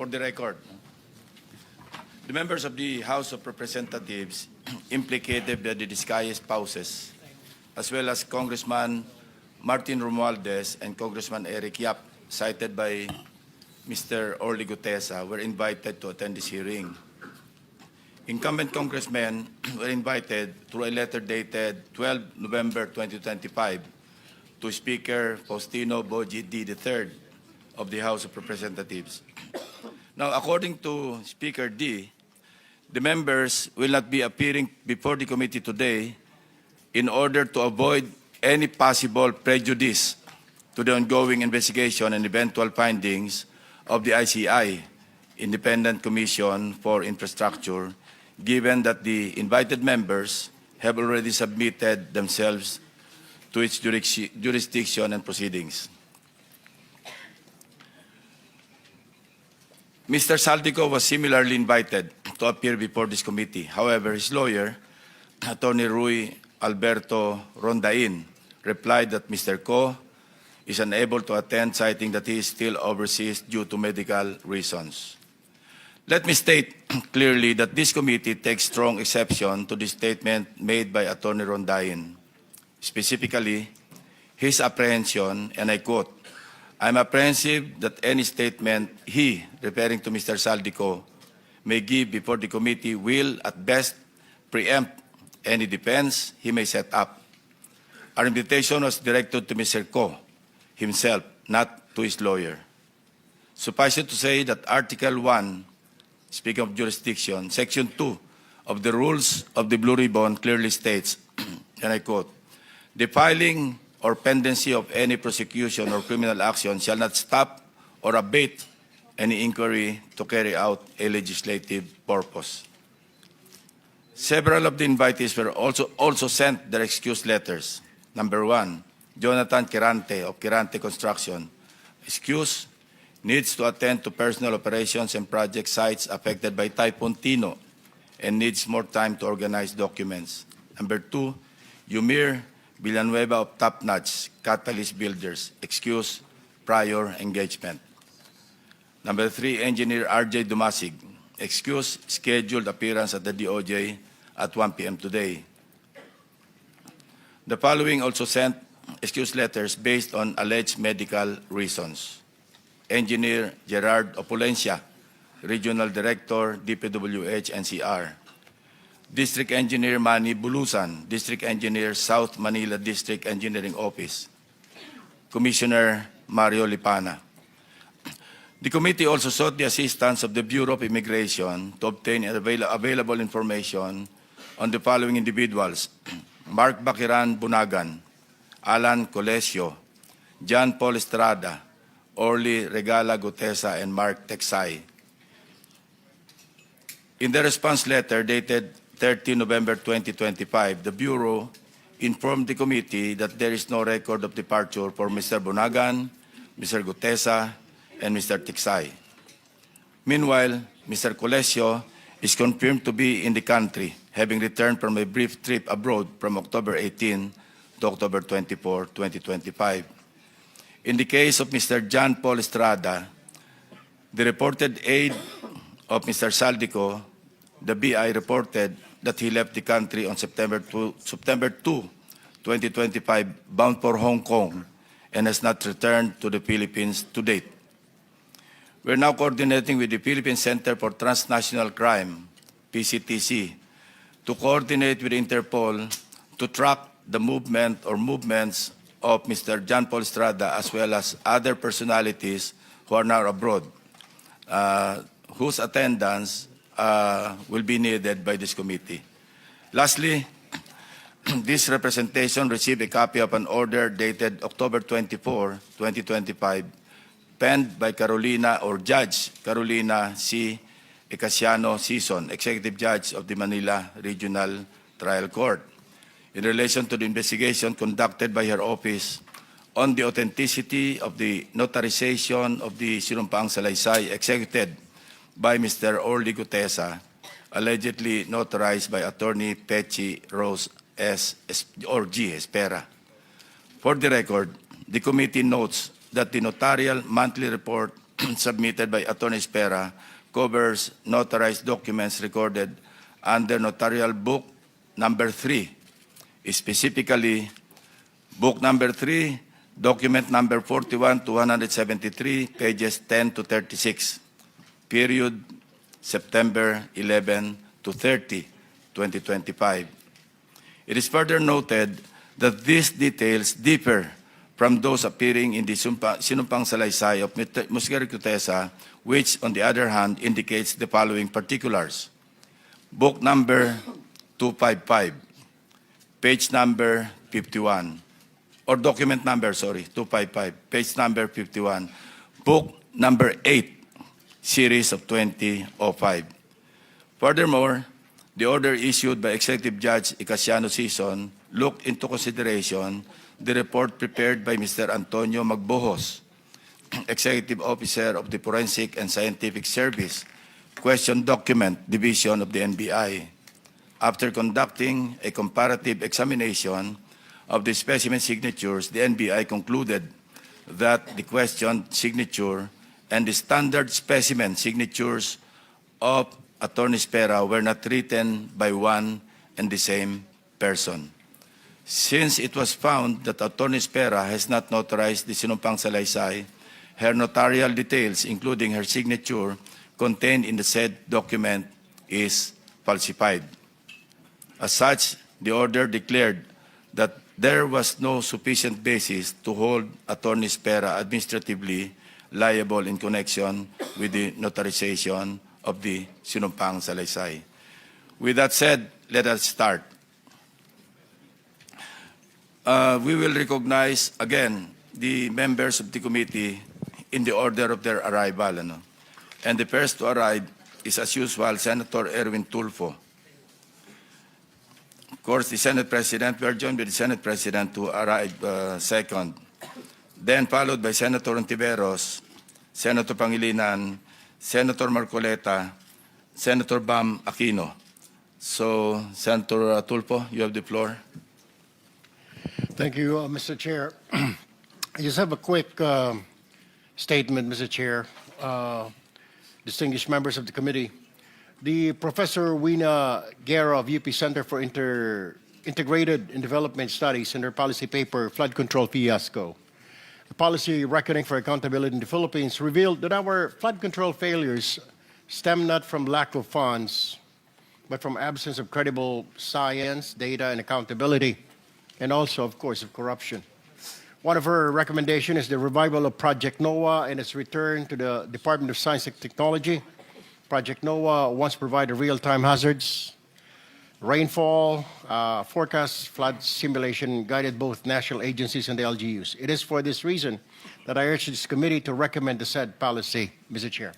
For the record, the members of the House of Representatives implicated by the disguised spouses, as well as Congressman Martin Romualdez and Congressman Eric Yap, cited by Mr. Orly Gutesa, were invited to attend this hearing. Incumbent congressmen were invited through a letter dated 12 November 2025 to Speaker Faustino Boji D. III of the House of Representatives. Now, according to Speaker D., the members will not be appearing before the committee today in order to avoid any possible prejudice to the ongoing investigation and eventual findings of the ICI, Independent Commission for Infrastructure, given that the invited members have already submitted themselves to its jurisdiction and proceedings. Mr. Zaldy Co was similarly invited to appear before this committee. However, his lawyer, Attorney Rui Alberto Rondain, replied that Mr. Co is unable to attend, citing that he is still overseas due to medical reasons. Let me state clearly that this committee takes strong exception to the statement made by Attorney Rondain. Specifically, his apprehension, and I quote, "I'm apprehensive that any statement he," referring to Mr. Zaldy Co, "may give before the committee will, at best, preempt any defense he may set up." Our invitation was directed to Mr. Co himself, not to his lawyer. Suffice it to say that Article 1, speaking of jurisdiction, Section 2 of the Rules of the Blue Ribbon clearly states, and I quote, "The filing or pendency of any prosecution or criminal action shall not stop or abate any inquiry to carry out a legislative purpose." Several of the invitees were also sent their excuse letters. Number 1, Jonathan Quirante of Quirante Construction. Excuse, needs to attend to personal operations and project sites affected by Typhoon Tino and needs more time to organize documents. Number 2, Yumir Villanueva of Top Notch Catalyst Builders. Excuse, prior engagement. Number 3, Engineer RJ Dumasig. Excuse, scheduled appearance at the DOJ at 1 p.m. today. The following also sent excuse letters based on alleged medical reasons. Engineer Gerard Opulencia, Regional Director, DPWH NCR. District Engineer Manny Bulusan, District Engineer, South Manila District Engineering Office. Commissioner Mario Lipana. The committee also sought the assistance of the Bureau of Immigration to obtain available information on the following individuals: Mark Bakiran Bunagan, Alan Colesio, John Paul Estrada, Orly Regala Gutesa, and Mark Texay. In the response letter dated 30 November 2025, the Bureau informed the committee that there is no record of departure for Mr. Bunagan, Mr. Gutesa, and Mr. Texay. Meanwhile, Mr. Colesio is confirmed to be in the country, having returned from a brief trip abroad from October 18 to October 24, 2025. In the case of Mr. John Paul Estrada, the reported aide of Mr. Zaldy Co, the BI reported that he left the country on September 2, 2025, bound for Hong Kong, and has not returned to the Philippines to date. We're now coordinating with the Philippine Center for Transnational Crime, PCTC, to coordinate with Interpol to track the movement or movements of Mr. John Paul Estrada, as well as other personalities who are now abroad, whose attendance will be needed by this committee. Lastly, this representation received a copy of an order dated October 24, 2025, penned by Carolina or Judge Carolina C. Ecasiano Sison, Executive Judge of the Manila Regional Trial Court, in relation to the investigation conducted by her office on the authenticity of the notarization of the Sinumpaang Salaysay executed by Mr. Orly Gutesa, allegedly notarized by Attorney Pechi Rose S. or G. Espera. For the record, the committee notes that the notarial monthly report submitted by Attorney Espera covers notarized documents recorded under Notarial Book Number 3, specifically Book Number 3, Document Number 41 to 173, pages 10 to 36, period September 11 to 30, 2025. It is further noted that these details differ from those appearing in the sinumpang salaysay of Musgari Cutesa, which, on the other hand, indicates the following particulars. Book number 255, page number 51, or document number, 255, page number 51, book number 8, series of 2005. Furthermore, the order issued by Executive Judge Icasiano Sison looked into consideration the report prepared by Mr. Antonio Magbojos, Executive Officer of the Forensic and Scientific Service, Question Document Division of the NBI. After conducting a comparative examination of the specimen signatures, the NBI concluded that the questioned signature and the standard specimen signatures of Attorney Espera were not written by one and the same person. Since it was found that Attorney Espera has not notarized the sinumpang salaysay, her notarial details, including her signature, contained in the said document is falsified. As such, the order declared that there was no sufficient basis to hold Attorney Espera administratively liable in connection with the notarization of the sinumpang salaysay. With that said, let us start. We will recognize again the members of the committee in the order of their arrival. And the first to arrive is, as usual, Senator Erwin Tulfo. Of course, the Senate President, we are joined by the Senate President to arrive second. Then followed by Senator Ontiveros, Senator Pangilinan, Senator Marcoleta, Senator Bam Aquino. So, Senator Tulfo, you have the floor. Thank you, Mr. Chair. I just have a quick statement, Mr. Chair. Distinguished members of the committee. The Professor Wina Guerra of UP Center for Integrated and Development Studies in their policy paper, Flood Control Fiasco, the policy reckoning for accountability in the Philippines, revealed that our flood control failures stem not from lack of funds, but from absence of credible science, data, and accountability, and also, of course, of corruption. One of her recommendations is the revival of Project NOAA and its return to the Department of Science and Technology. Project NOAA once provided real-time hazards, rainfall, forecast, flood simulation, guided both national agencies and the LGUs. It is for this reason that I urge this committee to recommend the said policy, Mr. Chair.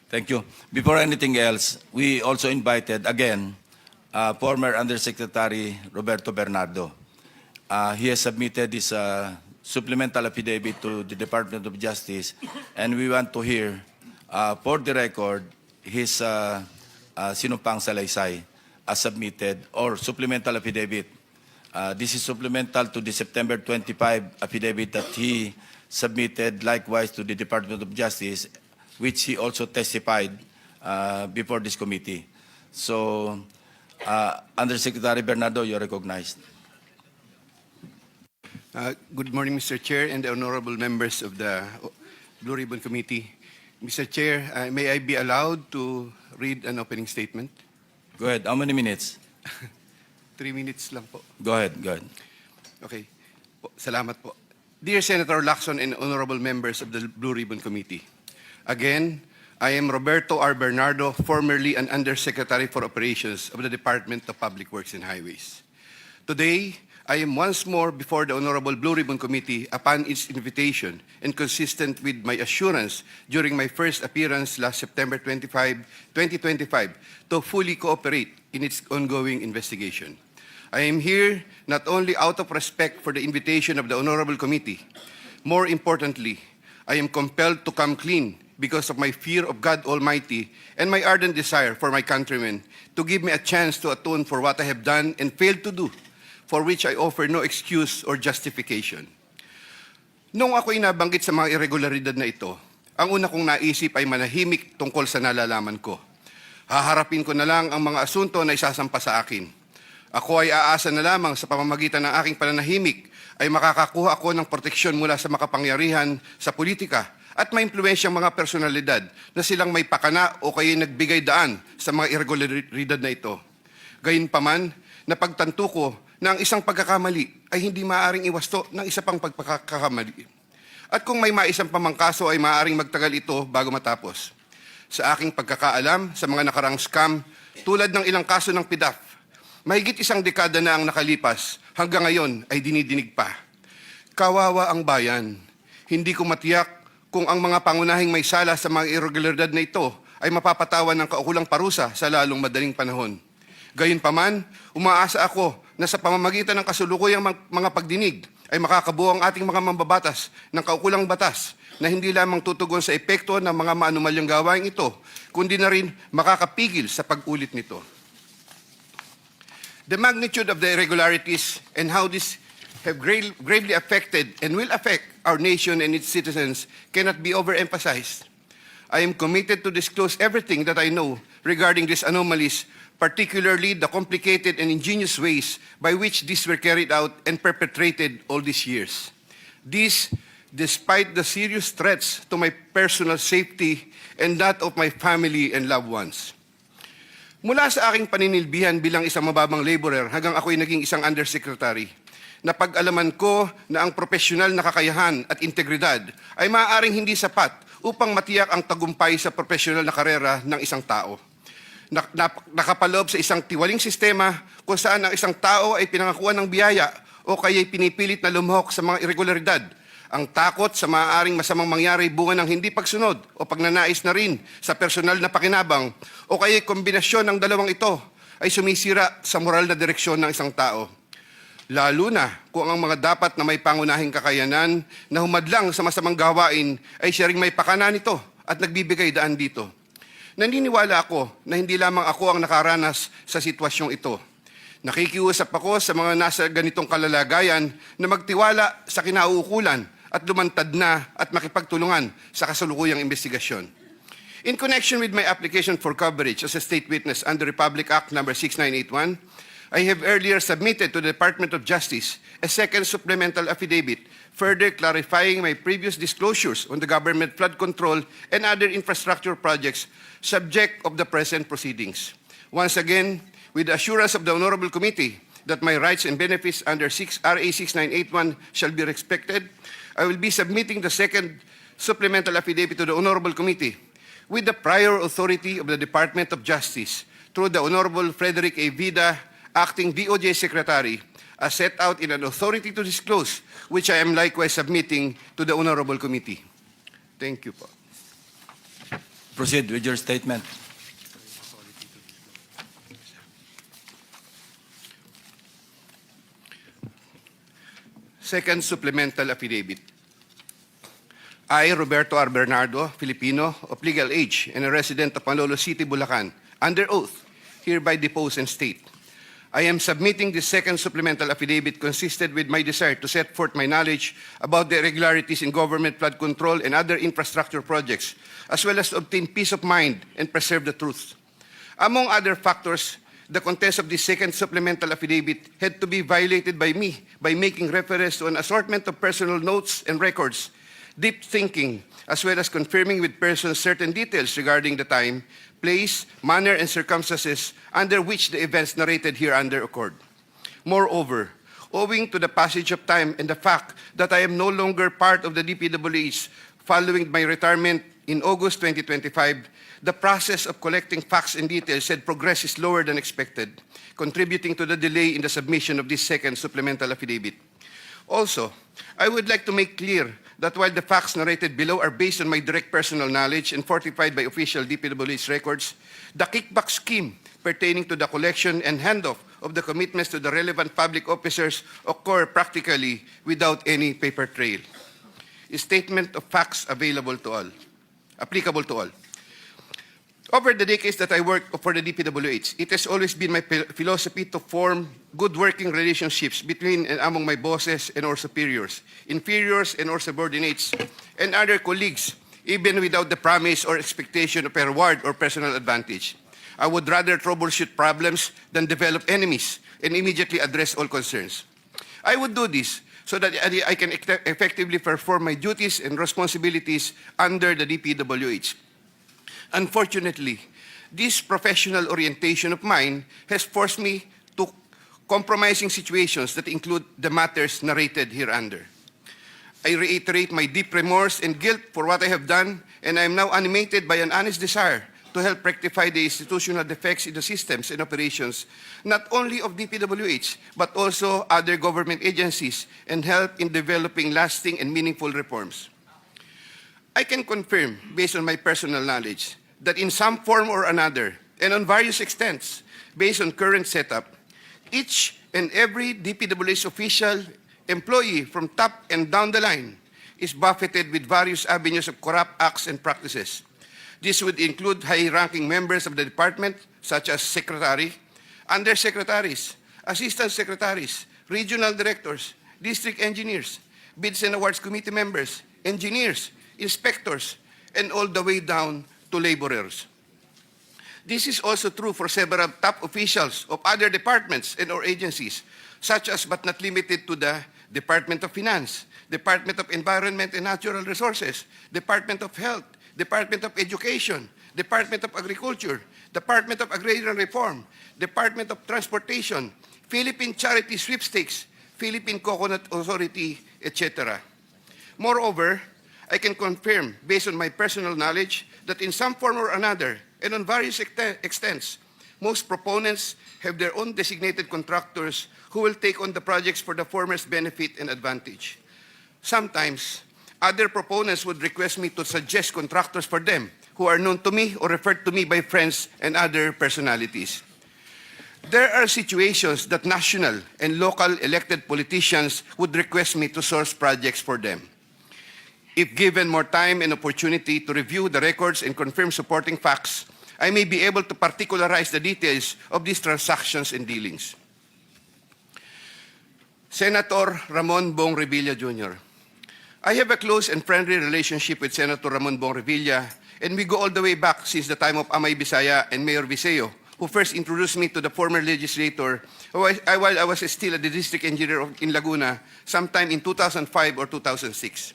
Thank you. Before anything else, we also invited, again, former Undersecretary Roberto Bernardo. He has submitted his supplemental affidavit to the Department of Justice, and we want to hear, for the record, his sinumpang salaysay as submitted, or supplemental affidavit. This is supplemental to the September 25 affidavit that he submitted likewise to the Department of Justice, which he also testified before this committee. So, Undersecretary Bernardo, you're recognized. Good morning, Mr. Chair and the honorable members of the Blue Ribbon Committee. Mr. Chair, may I be allowed to read an opening statement? Go ahead. How many minutes? 3 minutes lang po. Go ahead. Okay. Salamat po. Dear Senator Lacson and honorable members of the Blue Ribbon Committee, again, I am Roberto R. Bernardo, formerly an Undersecretary for Operations of the Department of Public Works and Highways. Today, I am once more before the Honorable Blue Ribbon Committee upon its invitation and consistent with my assurance during my first appearance last September 25, 2025 to fully cooperate in its ongoing investigation. I am here not only out of respect for the invitation of the Honorable Committee, more importantly, I am compelled to come clean because of my fear of God Almighty and my ardent desire for my countrymen to give me a chance to atone for what I have done and failed to do, for which I offer no excuse or justification. Nung ako'y nabanggit sa mga irregularidad na ito, Ang una kong naisip ay manahimik tungkol sa nalalaman ko. Haharapin ko na lang ang mga asunto na isasampa sa akin. Ako ay aasa na lamang sa pamamagitan ng aking pananahimik ay makakakuha ako ng proteksyon mula sa makapangyarihan sa politika at maimpluwensyang mga personalidad na silang may pakana o kaya nagbigay daan sa mga irregularidad na ito. Gayunpaman, napagtanto ko na ang isang pagkakamali ay hindi maaaring iwasto ng isa pang pagkakamali. At kung may maisang pamangkaso ay maaaring magtagal ito bago matapos. Sa aking pagkakaalam sa mga nakarang scam, tulad ng ilang kaso ng PDAF, mahigit isang dekada na ang nakalipas, hanggang ngayon ay dinidinig pa. Kawawa ang bayan. Hindi ko matiyak kung ang mga pangunahing may sala sa mga irregularidad na ito ay mapapatawan ng kaukulang parusa sa lalong madaling panahon. Gayunpaman, umaasa ako na sa pamamagitan ng kasulukuyang mga pagdinig ay makakabuo ang ating mga mambabatas ng kaukulang batas na hindi lamang tutugon sa epekto ng mga maanumalyang gawain ito, kundi na rin makakapigil sa pag-ulit nito. The magnitude of the irregularities and how this have gravely affected and will affect our nation and its citizens cannot be overemphasized. I am committed to disclose everything that I know regarding these anomalies, particularly the complicated and ingenious ways by which these were carried out and perpetrated all these years. This, despite the serious threats to my personal safety and that of my family and loved ones. Mula sa aking paninilbihan bilang isang mababang laborer hanggang ako'y naging isang undersecretary, napag-alaman ko na ang profesional na kakayahan at integridad ay maaaring hindi sapat upang matiyak ang tagumpay sa profesional na karera ng isang tao. Nakapaloob sa isang tiwaling sistema kung saan ang isang tao ay pinangakuan ng biyaya o kaya'y pinipilit na lumahok sa mga irregularidad. Ang takot sa maaaring masamang mangyari bunga ng hindi pagsunod o pagnanais na rin sa personal na pakinabang o kaya'y kombinasyon ng dalawang ito ay sumisira sa moral na direksyon ng isang tao. Lalo na kung ang mga dapat na may pangunahing kakayanan na humadlang sa masamang gawain ay siya ring may pakana nito at nagbibigay daan dito. Naniniwala ako na hindi lamang ako ang nakaranas sa sitwasyong ito. Nakikiusap ako sa mga nasa ganitong kalalagayan na magtiwala sa kinauukulan at lumantad na at makipagtulungan sa kasalukuyang investigasyon. In connection with my application for coverage as a state witness under Republic Act No. 6981, I have earlier submitted to the Department of Justice a second supplemental affidavit further clarifying my previous disclosures on the government flood control and other infrastructure projects subject of the present proceedings. Once again, with the assurance of the Honorable Committee that my rights and benefits under RA 6981 shall be respected, I will be submitting the second supplemental affidavit to the Honorable Committee with the prior authority of the Department of Justice through the Honorable Frederick A. Vida, Acting DOJ Secretary, as set out in an authority to disclose, which I am likewise submitting to the Honorable Committee. Thank you po. Proceed with your statement. Second supplemental affidavit. I, Roberto R. Bernardo, Filipino, of legal age and a resident of Manolo City, Bulacan, under oath, hereby depose and state. I am submitting this second supplemental affidavit consistent with my desire to set forth my knowledge about the irregularities in government flood control and other infrastructure projects, as well as to obtain peace of mind and preserve the truth. Among other factors, the contents of this second supplemental affidavit had to be violated by me by making reference to an assortment of personal notes and records, deep thinking, as well as confirming with persons certain details regarding the time, place, manner, and circumstances under which the events narrated hereunder occurred. Moreover, owing to the passage of time and the fact that I am no longer part of the DPWH following my retirement in August 2025, the process of collecting facts and details had progressed slower than expected, contributing to the delay in the submission of this second supplemental affidavit. Also, I would like to make clear that while the facts narrated below are based on my direct personal knowledge and fortified by official DPWH records, the kickback scheme pertaining to the collection and handoff of the commitments to the relevant public officers occur practically without any paper trail. A statement of facts available to all, applicable to all. Over the decades that I worked for the DPWH, it has always been my philosophy to form good working relationships between and among my bosses and or superiors, inferiors and or subordinates, and other colleagues even without the promise or expectation of a reward or personal advantage. I would rather troubleshoot problems than develop enemies and immediately address all concerns. I would do this so that I can effectively perform my duties and responsibilities under the DPWH. Unfortunately, this professional orientation of mine has forced me to compromising situations that include the matters narrated hereunder. I reiterate my deep remorse and guilt for what I have done, and I am now animated by an honest desire to help rectify the institutional defects in the systems and operations, not only of DPWH, but also other government agencies, and help in developing lasting and meaningful reforms. I can confirm, based on my personal knowledge, that in some form or another, and on various extents, based on current setup, each and every DPWH official, employee from top and down the line is buffeted with various avenues of corrupt acts and practices. This would include high-ranking members of the department, such as secretary, undersecretaries, assistant secretaries, regional directors, district engineers, bids and awards committee members, engineers, inspectors, and all the way down to laborers. This is also true for several top officials of other departments and or agencies, such as but not limited to the Department of Finance, Department of Environment and Natural Resources, Department of Health, Department of Education, Department of Agriculture, Department of Agrarian Reform, Department of Transportation, Philippine Charity Sweepstakes, Philippine Coconut Authority, etc. Moreover, I can confirm, based on my personal knowledge, that in some form or another, and on various extents, most proponents have their own designated contractors who will take on the projects for the former's benefit and advantage. Sometimes, other proponents would request me to suggest contractors for them who are known to me or referred to me by friends and other personalities. There are situations that national and local elected politicians would request me to source projects for them. If given more time and opportunity to review the records and confirm supporting facts, I may be able to particularize the details of these transactions and dealings. Senator Ramon Bong Revilla Jr. I have a close and friendly relationship with Senator Ramon Bong Revilla, and we go all the way back since the time of Amay Bisaya and Mayor Viseo, who first introduced me to the former legislator while I was still a district engineer in Laguna sometime in 2005 or 2006.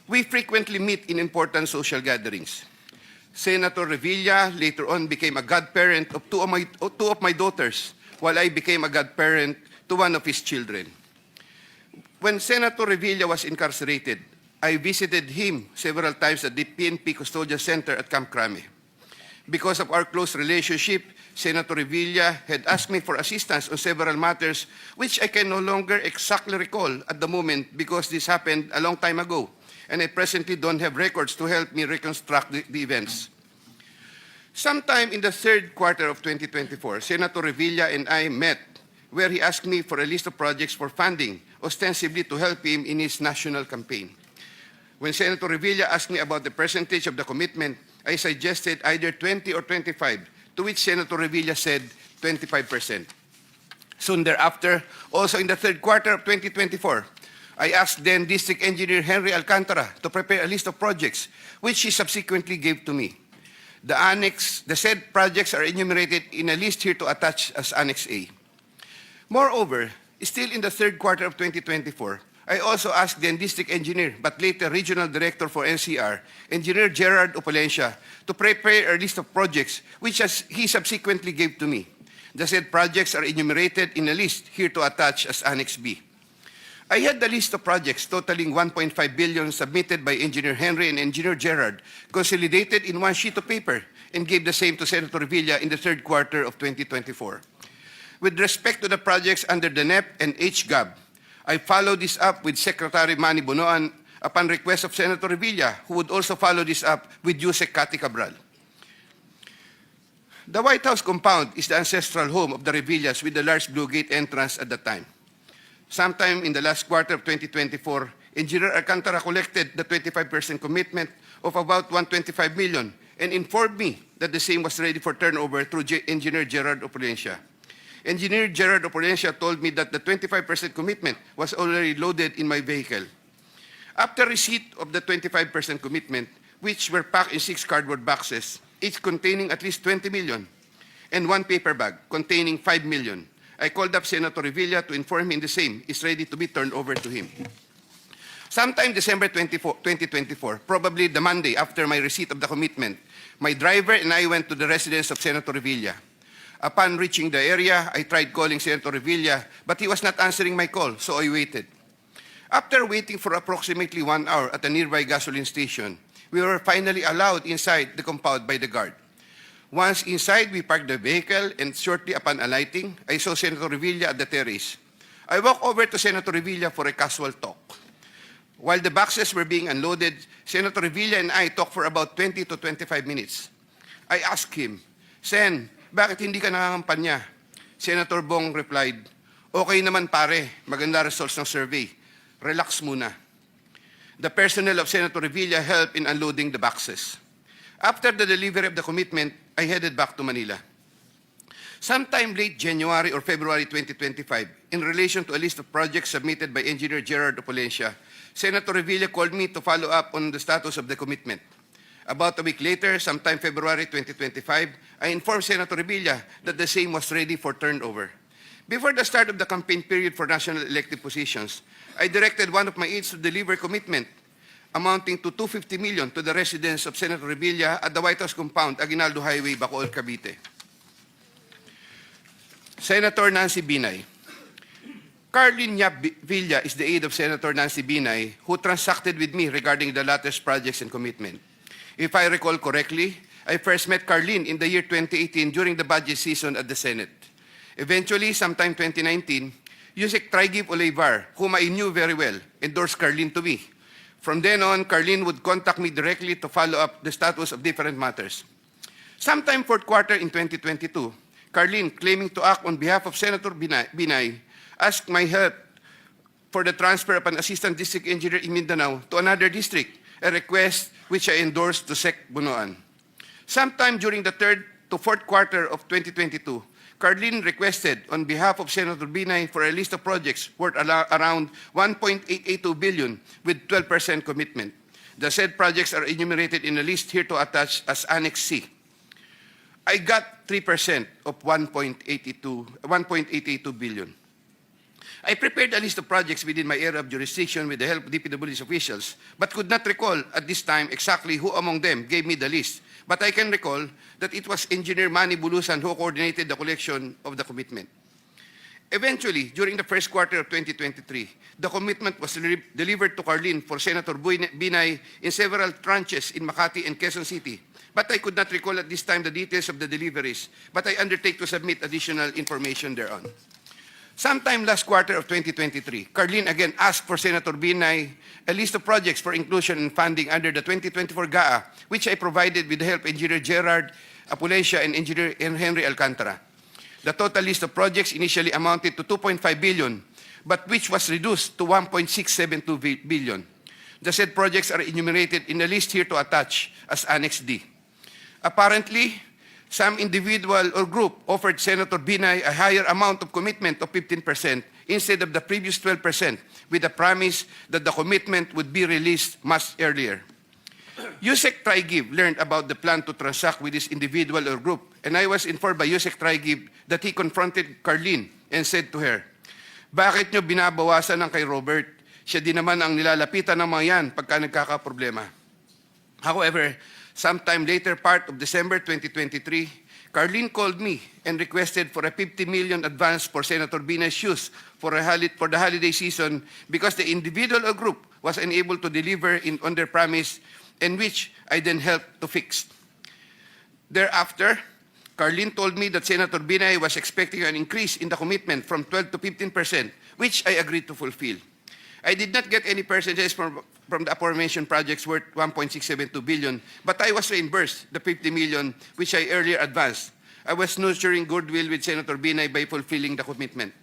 We frequently meet in important social gatherings. Senator Revilla later on became a godparent of two of my daughters, while I became a godparent to one of his children. When Senator Revilla was incarcerated, I visited him several times at the PNP Custodial Center at Camp Crame. Because of our close relationship, Senator Revilla had asked me for assistance on several matters which I can no longer exactly recall at the moment because this happened a long time ago, and I presently don't have records to help me reconstruct the events. Sometime in the third quarter of 2024, Senator Revilla and I met where he asked me for a list of projects for funding, ostensibly to help him in his national campaign. When Senator Revilla asked me about the percentage of the commitment, I suggested either 20 or 25, to which Senator Revilla said 25%. Soon thereafter, also in the third quarter of 2024, I asked then District Engineer Henry Alcantara to prepare a list of projects, which he subsequently gave to me. The said projects are enumerated in a list here to attach as Annex A. Moreover, still in the third quarter of 2024, I also asked then District Engineer, but later Regional Director for NCR, Engineer Gerard Opalencia, to prepare a list of projects, which he subsequently gave to me. The said projects are enumerated in a list here to attach as Annex B. I had the list of projects totaling 1.5 billion submitted by Engineer Henry and Engineer Gerard, consolidated in one sheet of paper, and gave the same to Senator Revilla in the third quarter of 2024. With respect to the projects under the NEP and HGAB, I followed this up with Secretary Manny Bonoan upon request of Senator Revilla, who would also follow this up with Yusek Cathy Cabral. The White House compound is the ancestral home of the Revillas with the large Blue Gate entrance at the time. Sometime in the last quarter of 2024, Engineer Alcantara collected the 25% commitment of about 125 million and informed me that the same was ready for turnover through Engineer Gerard Opalencia. Engineer Gerard Opalencia told me that the 25% commitment was already loaded in my vehicle. After receipt of the 25% commitment, which were packed in 6 cardboard boxes, each containing at least 20 million, and 1 paper bag containing 5 million. I called up Senator Revilla to inform him the same is ready to be turned over to him. Sometime December 2024, probably the Monday after my receipt of the commitment, my driver and I went to the residence of Senator Revilla. Upon reaching the area, I tried calling Senator Revilla, but he was not answering my call, so I waited. After waiting for approximately 1 hour at a nearby gasoline station, we were finally allowed inside the compound by the guard. Once inside, we parked the vehicle, and shortly upon alighting, I saw Senator Revilla at the terrace. I walked over to Senator Revilla for a casual talk. While the boxes were being unloaded, Senator Revilla and I talked for about 20 to 25 minutes. I asked him, Sen, bakit hindi ka nangangampanya? Senator Bong replied, okay naman pare, maganda results ng survey. Relax muna. The personnel of Senator Revilla helped in unloading the boxes. After the delivery of the commitment, I headed back to Manila. Sometime late January or February 2025, in relation to a list of projects submitted by Engineer Gerard Opolencia, Senator Revilla called me to follow up on the status of the commitment. About a week later, sometime February 2025, I informed Senator Revilla that the same was ready for turnover. Before the start of the campaign period for national elective positions, I directed one of my aides to deliver commitment amounting to 250 million to the residence of Senator Revilla at the White House compound, Aguinaldo Highway, Bacoor, Cavite. Senator Nancy Binay. Carlin Yap Villa is the aide of Senator Nancy Binay, who transacted with me regarding the latter's projects and commitment. If I recall correctly, I first met Carlin in the year 2018 during the budget season at the Senate. Eventually, sometime 2019, Yusek Traigib Olivar, whom I knew very well, endorsed Carlin to me. From then on, Carlin would contact me directly to follow up the status of different matters. Sometime fourth quarter in 2022, Carlin, claiming to act on behalf of Senator Binay, asked my help for the transfer of an assistant district engineer in Mindanao to another district, a request which I endorsed to Sec. Bunoan. Sometime during the third to fourth quarter of 2022, Carlin requested on behalf of Senator Binay for a list of projects worth around 1.882 billion with 12% commitment. The said projects are enumerated in a list here to attach as Annex C. I got 3% of 1.882 billion. I prepared a list of projects within my area of jurisdiction with the help of DPW's officials, but could not recall at this time exactly who among them gave me the list. But I can recall that it was Engineer Manny Bulusan who coordinated the collection of the commitment. Eventually, during the first quarter of 2023, the commitment was delivered to Carlin for Senator Binay in several tranches in Makati and Quezon City. But I could not recall at this time the details of the deliveries, but I undertake to submit additional information thereon. Sometime last quarter of 2023, Carlin again asked for Senator Binay a list of projects for inclusion and funding under the 2024 GAA, which I provided with the help of Engineer Gerard Opolencia and Engineer Henry Alcantara. The total list of projects initially amounted to 2.5 billion, but which was reduced to 1.672 billion. The said projects are enumerated in the list here to attach as Annex D. Apparently, some individual or group offered Senator Binay a higher amount of commitment of 15% instead of the previous 12%, with the promise that the commitment would be released much earlier. Yusek Traigib learned about the plan to transact with this individual or group, and I was informed by Yusek Traigib that he confronted Carlin and said to her, "Bakit nyo binabawasan ng kay Robert? Siya din naman ang nilalapitan ng mga yan pagka nagkakaproblema." However, sometime later part of December 2023, Carlin called me and requested for a 50 million advance for Senator Binay's use for the holiday season because the individual or group was unable to deliver on their promise, and which I then helped to fix. Thereafter, Carlin told me that Senator Binay was expecting an increase in the commitment from 12 to 15%, which I agreed to fulfill. I did not get any percentages from the aforementioned projects worth 1.672 billion, but I was reimbursed the 50 million which I earlier advanced. I was nurturing goodwill with Senator Binay by fulfilling the commitment.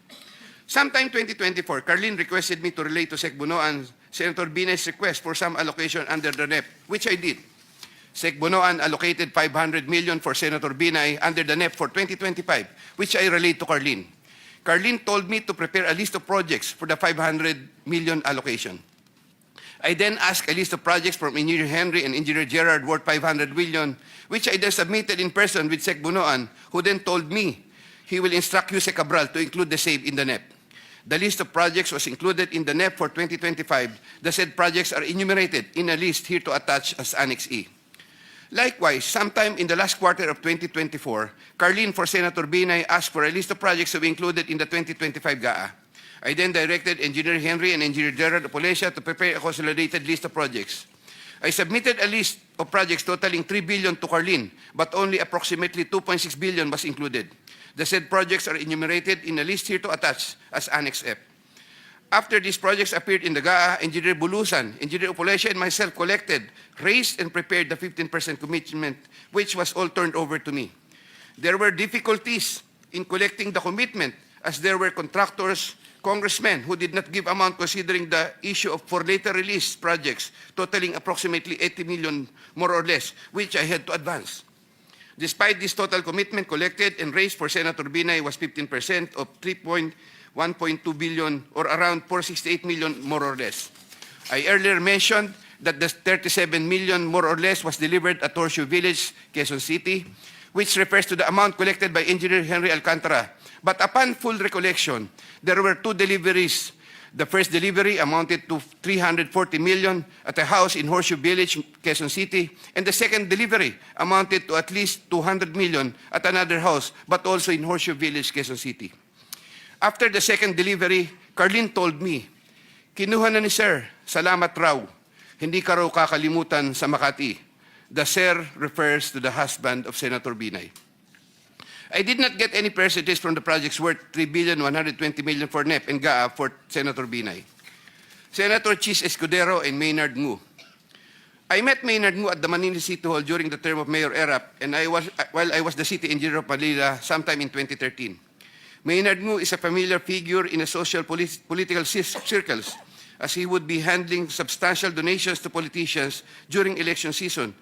Sometime 2024, Carlin requested me to relate to Sec. Bunoan Senator Binay's request for some allocation under the NEP, which I did. Sec. Bunoan allocated 500 million for Senator Binay under the NEP for 2025, which I relayed to Carlin. Carlin told me to prepare a list of projects for the 500 million allocation. I then asked a list of projects from Engineer Henry and Engineer Gerard worth 500 million, which I then submitted in person with Sec Bunoan, who then told me he will instruct Yusek Cabral to include the same in the NEP. The list of projects was included in the NEP for 2025. The said projects are enumerated in a list here to attach as Annex E. Likewise, sometime in the last quarter of 2024, Carlene for Senator Binay asked for a list of projects to be included in the 2025 GAA. I then directed Engineer Henry and Engineer Gerard of Polescia to prepare a consolidated list of projects. I submitted a list of projects totaling 3 billion to Carlene, but only approximately 2.6 billion was included. The said projects are enumerated in a list here to attach as Annex F. After these projects appeared in the GAA, Engineer Bulusan, Engineer Opolescia, and myself collected, raised, and prepared the 15% commitment, which was all turned over to me. There were difficulties in collecting the commitment as there were contractors, congressmen who did not give amount considering the issue of for later release projects totaling approximately 80 million more or less, which I had to advance. Despite this total commitment collected and raised for Senator Binay was 15% of 1.2 billion or around 468 million more or less. I earlier mentioned that the 37 million more or less was delivered at Horseshoe Village, Quezon City, which refers to the amount collected by Engineer Henry Alcantara. But upon full recollection, there were two deliveries. The first delivery amounted to 340 million at a house in Horseshoe Village, Quezon City, and the second delivery amounted to at least 200 million at another house, but also in Horseshoe Village, Quezon City. After the second delivery, Carlene told me, "Kinuha na ni Sir, salamat raw. Hindi ka raw kakalimutan sa Makati." The Sir refers to the husband of Senator Binay. I did not get any percentages from the projects worth 3,120 million for NEP and GAA for Senator Binay. Senator Chis Escudero and Maynard Ngu. I met Maynard Ngu at the Manila City Hall during the term of Mayor Erap, and while I was the city engineer of Manila sometime in 2013. Maynard Ngu is a familiar figure in the social political circles, as he would be handling substantial donations to politicians during election season,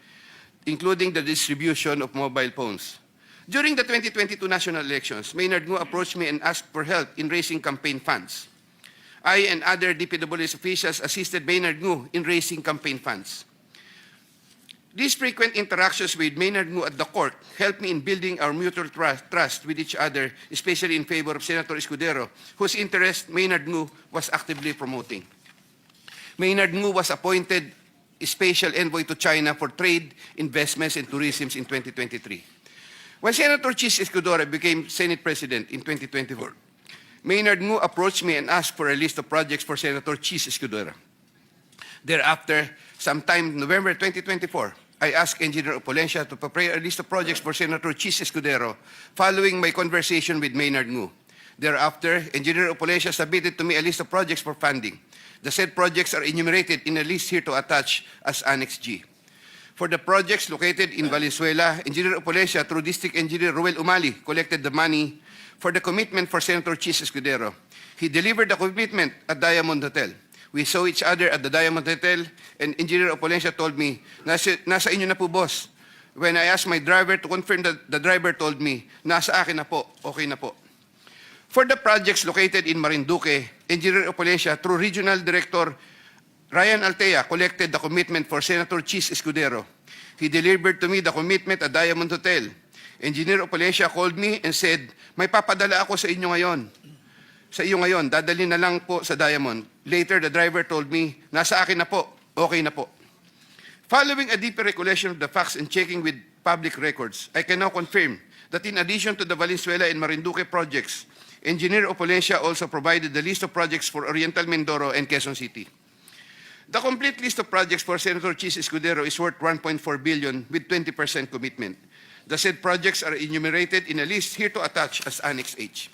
including the distribution of mobile phones. During the 2022 national elections, Maynard Ngu approached me and asked for help in raising campaign funds. I and other DPWH officials assisted Maynard Ngu in raising campaign funds. These frequent interactions with Maynard Ngu at the court helped me in building our mutual trust with each other, especially in favor of Senator Escudero, whose interest Maynard Ngu was actively promoting. Maynard Ngu was appointed Special Envoy to China for Trade, Investments, and Tourism in 2023. When Senator Chis Escudero became Senate President in 2024, Maynard Ngu approached me and asked for a list of projects for Senator Chis Escudero. Thereafter, sometime November 2024, I asked Engineer Opolescia to prepare a list of projects for Senator Chis Escudero following my conversation with Maynard Ngu. Thereafter, Engineer Opolescia submitted to me a list of projects for funding. The said projects are enumerated in a list here to attach as Annex G. For the projects located in Valenzuela, Engineer Opolescia, through District Engineer Ruel Umali, collected the money for the commitment for Senator Chis Escudero. He delivered the commitment at Diamond Hotel. We saw each other at the Diamond Hotel, and Engineer Opolescia told me, nasa inyo na po, boss. When I asked my driver to confirm, the driver told me, nasa akin na po, okay na po. For the projects located in Marinduque, Engineer Opolescia, through Regional Director Ryan Altea, collected the commitment for Senator Chis Escudero. He delivered to me the commitment at Diamond Hotel. Engineer Opolescia called me and said, "May papadala ako sa inyo ngayon. Dadali na lang po sa Diamond." Later, the driver told me, "Nasa akin na po, okay na po." Following a deeper recollection of the facts and checking with public records, I can now confirm that in addition to the Valenzuela and Marinduque projects, Engineer Opolescia also provided the list of projects for Oriental Mindoro and Quezon City. The complete list of projects for Senator Chis Escudero is worth 1.4 billion with 20% commitment. The said projects are enumerated in a list here to attach as Annex H.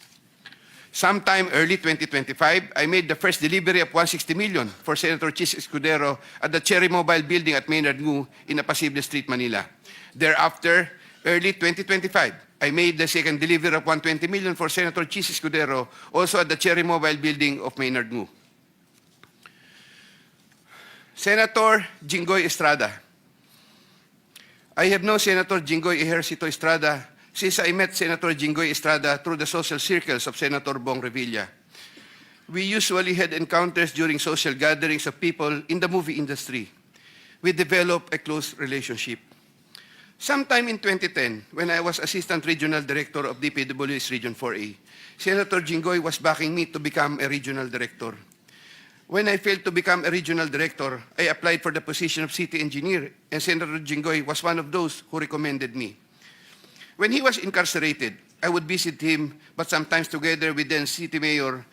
Sometime early 2025, I made the first delivery of 160 million for Senator Chis Escudero at the Cherry Mobile Building at Maynard Ngu in Apacible Street, Manila. Thereafter, early 2025, I made the second delivery of 120 million for Senator Chis Escudero, also at the Cherry Mobile Building of Maynard Ngu. Senator Jinggoy Estrada. I have known Senator Jinggoy Ejercito Estrada since I met Senator Jinggoy Estrada through the social circles of Senator Bong Revilla. We usually had encounters during social gatherings of people in the movie industry. We developed a close relationship. Sometime in 2010, when I was Assistant Regional Director of DPW's Region 4A, Senator Jinggoy was backing me to become a Regional Director. When I failed to become a Regional Director, I applied for the position of City Engineer, and Senator Jinggoy was one of those who recommended me. When he was incarcerated, I would visit him, but sometimes together with then City Mayor